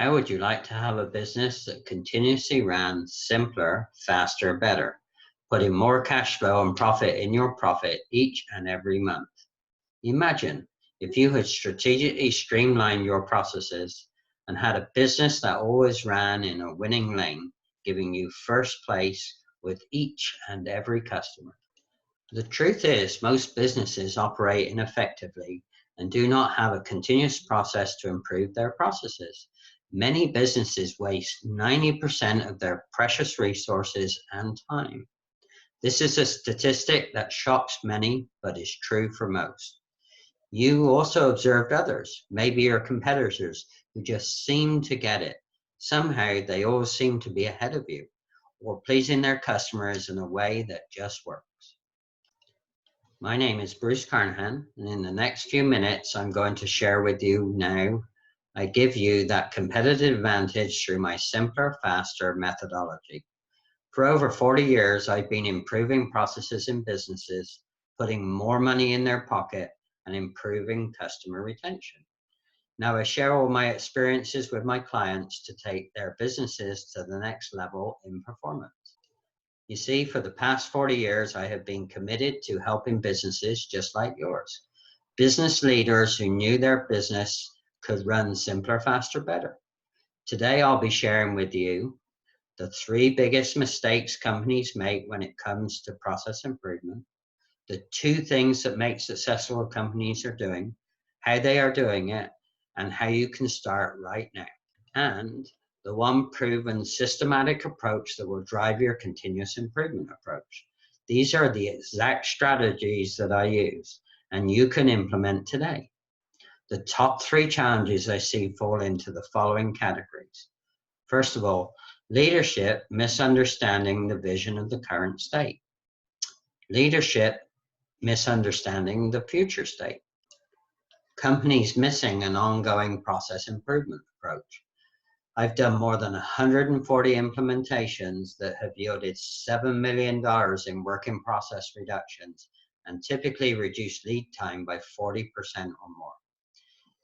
How would you like to have a business that continuously ran simpler, faster, better, putting more cash flow and profit in your profit each and every month? Imagine if you had strategically streamlined your processes and had a business that always ran in a winning lane, giving you first place with each and every customer. The truth is, most businesses operate ineffectively and do not have a continuous process to improve their processes. Many businesses waste 90% of their precious resources and time. This is a statistic that shocks many, but is true for most. You also observed others, maybe your competitors, who just seem to get it. Somehow they always seem to be ahead of you, or pleasing their customers in a way that just works. My name is Bruce Carnohan, and in the next few minutes, I'm going to share with you now. I give you that competitive advantage through my simpler, faster methodology. For over 40 years, I've been improving processes in businesses, putting more money in their pocket, and improving customer retention. Now I share all my experiences with my clients to take their businesses to the next level in performance. You see, for the past 40 years, I have been committed to helping businesses just like yours. Business leaders who knew their business could run simpler, faster, better. Today, I'll be sharing with you the 3 biggest mistakes companies make when it comes to process improvement, the 2 things that make successful companies are doing, how they are doing it, and how you can start right now. And the 1 proven systematic approach that will drive your continuous improvement approach. These are the exact strategies that I use and you can implement today. The top 3 challenges I see fall into the following categories. First of all, leadership misunderstanding the vision of the current state. Leadership misunderstanding the future state. Companies missing an ongoing process improvement approach. I've done more than 140 implementations that have yielded $7 million in work in process reductions and typically reduced lead time by 40% or more.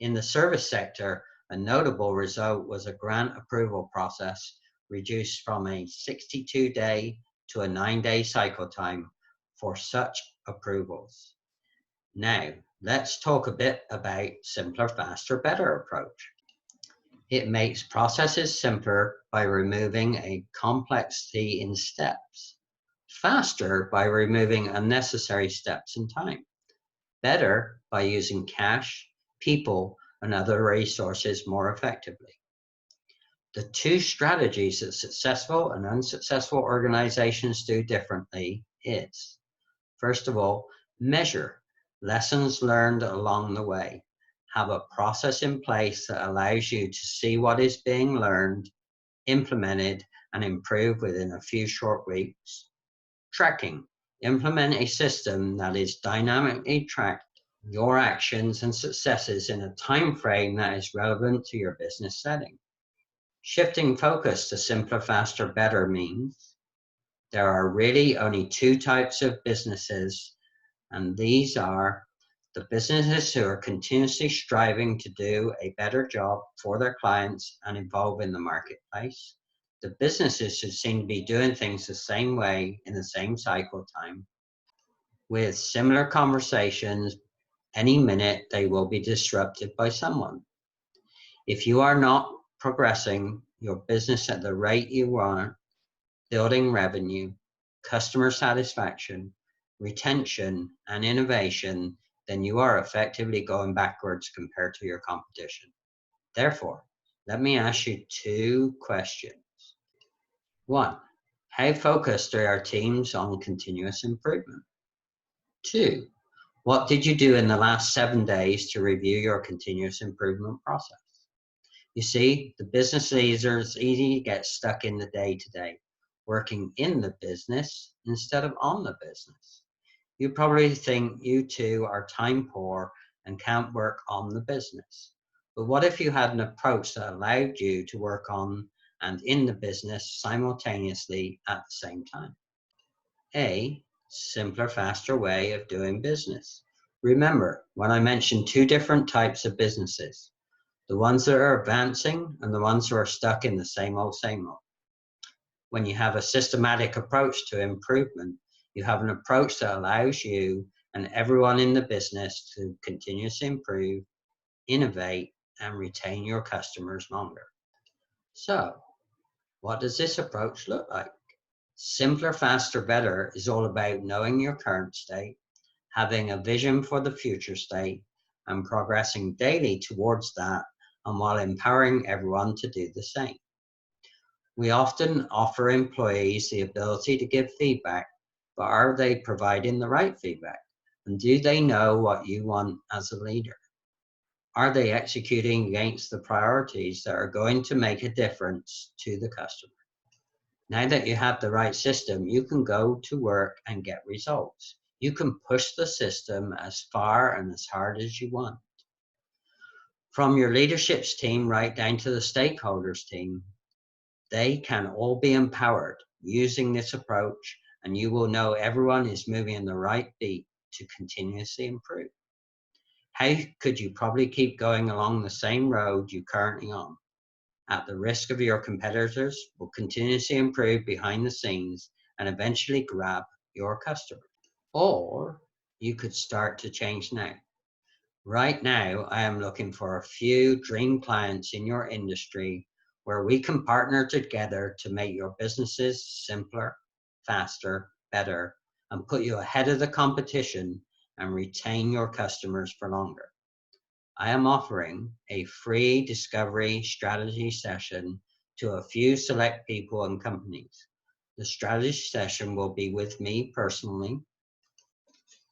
In the service sector, a notable result was a grant approval process reduced from a 62-day to a 9-day cycle time for such approvals. Now, let's talk a bit about simpler, faster, better approach. It makes processes simpler by removing a complexity in steps, faster by removing unnecessary steps and time, better by using cash, people, and other resources more effectively. The 2 strategies that successful and unsuccessful organizations do differently is, first of all, measure lessons learned along the way. Have a process in place that allows you to see what is being learned, implemented, and improved within a few short weeks. Tracking. Implement a system that is dynamically tracked your actions and successes in a time frame that is relevant to your business setting. Shifting focus to simpler, faster, better means there are really only 2 types of businesses, and these are the businesses who are continuously striving to do a better job for their clients and evolve in the marketplace. The businesses who seem to be doing things the same way in the same cycle time. With similar conversations, any minute they will be disrupted by someone. If you are not progressing your business at the rate you want, building revenue, customer satisfaction, retention, and innovation, then you are effectively going backwards compared to your competition. Therefore, let me ask you 2 questions. 1, how focused are our teams on continuous improvement? 2, what did you do in the last 7 days to review your continuous improvement process? You see, the business leaders easily get stuck in the day-to-day, working in the business instead of on the business. You probably think you too are time poor and can't work on the business. But what if you had an approach that allowed you to work on and in the business simultaneously at the same time? A simpler, faster way of doing business. Remember when I mentioned 2 different types of businesses. The ones that are advancing and the ones who are stuck in the same old, same old. When you have a systematic approach to improvement, you have an approach that allows you and everyone in the business to continuously improve, innovate, and retain your customers longer. So, what does this approach look like? Simpler, faster, better is all about knowing your current state, having a vision for the future state, and progressing daily towards that, and while empowering everyone to do the same. We often offer employees the ability to give feedback, but are they providing the right feedback? And do they know what you want as a leader? Are they executing against the priorities that are going to make a difference to the customer? Now that you have the right system, you can go to work and get results. You can push the system as far and as hard as you want. From your leadership's team right down to the stakeholders team, they can all be empowered using this approach, and you will know everyone is moving in the right beat to continuously improve. How could you probably keep going along the same road you're currently on, at the risk of your competitors, will continuously improve behind the scenes and eventually grab your customers? Or you could start to change now. Right now, I am looking for a few dream clients in your industry where we can partner together to make your businesses simpler, faster, better, and put you ahead of the competition and retain your customers for longer. I am offering a free discovery strategy session to a few select people and companies. The strategy session will be with me personally,